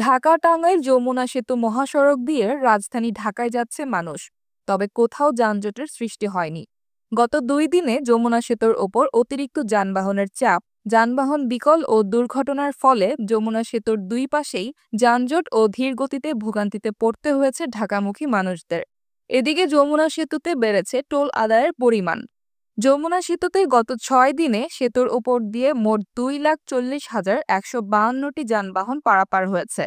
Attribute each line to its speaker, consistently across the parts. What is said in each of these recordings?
Speaker 1: ঢাকা-টাঙ্গাইল যমুনা সেতু মহাসড়ক দিয়ে রাজধানী ঢাকায় যাচ্ছে মানুষ, তবে কোথাও যানজটের সৃষ্টি হয়নি। গত 2 দিনে যমুনা সেতুর ওপর অতিরিক্ত যানবাহনের চাপ, যানবাহন বিকল ও দুর্ঘটনার ফলে যমুনা সেতুর দুই পাশেই যানজট ও ধীরগতিতে ভোগান্তিতে পড়তে হয়েছে ঢাকামুখী মানুষদের। এদিকে যমুনা সেতুতে বেড়েছে টোল আদায়ের পরিমাণ। যমুনা সেতুতে গত 6 দিনে সেতুর ওপর দিয়ে মোট 2,40,152টি যানবাহন পারাপার হয়েছে।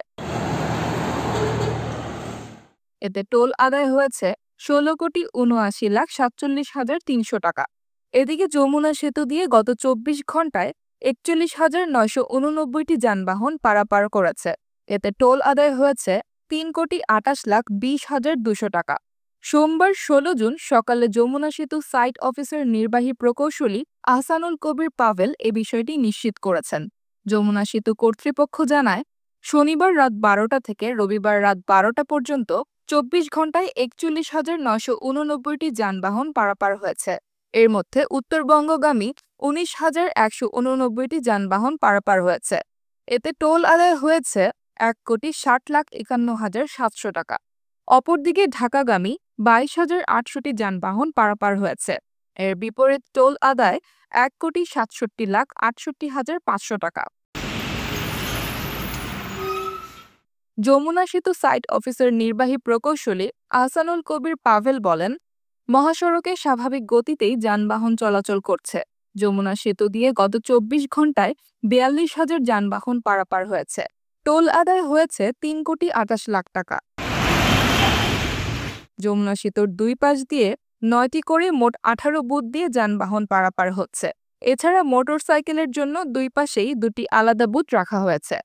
Speaker 1: এতে টোল আদায় হয়েছে 16,79,47,300 টাকা। এদিকে যমুনা সেতু দিয়ে গত 24 ঘন্টায় 41,989টি যানবাহন পারাপার করেছে। এতে টোল আদায় হয়েছে 3,28,20,200 টাকা। সোমবার 16 জুন সকালে যমুনা সেতু সাইট অফিসের নির্বাহী প্রকৌশলী আহসানুল কবির পাভেল এ বিষয়টি নিশ্চিত করেছেন। যমুনা সেতু কর্তৃপক্ষ জানায়, শনিবার রাত 12টা থেকে রবিবার রাত 12টা পর্যন্ত 24 ঘন্টায় 41,989টি যানবাহন পারাপার হয়েছে। এর মধ্যে উত্তরবঙ্গগামী 19,189টি যানবাহন পারাপার হয়েছে। এতে টোল আদায় হয়েছে 1,60,51,700 টাকা। অপরদিকে ঢাকাগামী 22,800টি যানবাহন পারাপার হয়েছে। এর বিপরীত টোল আদায় 1,67,68,500 টাকা। যমুনা সেতু সাইট অফিসের নির্বাহী প্রকৌশলী আহসানুল কবির পাভেল বলেন, মহাসড়কে স্বাভাবিক গতিতেই যানবাহন চলাচল করছে। যমুনা সেতু দিয়ে গত 24 ঘন্টায় 42,000 যানবাহন পারাপার হয়েছে। টোল আদায় হয়েছে 3,28,00,000 টাকা। যমুনা সেতুর দুই পাশ দিয়ে 9টি করে মোট 18 বুথ দিয়ে যানবাহন পারাপার হচ্ছে। এছাড়া মোটরসাইকেলের জন্য দুই পাশেই 2টি আলাদা বুথ রাখা হয়েছে।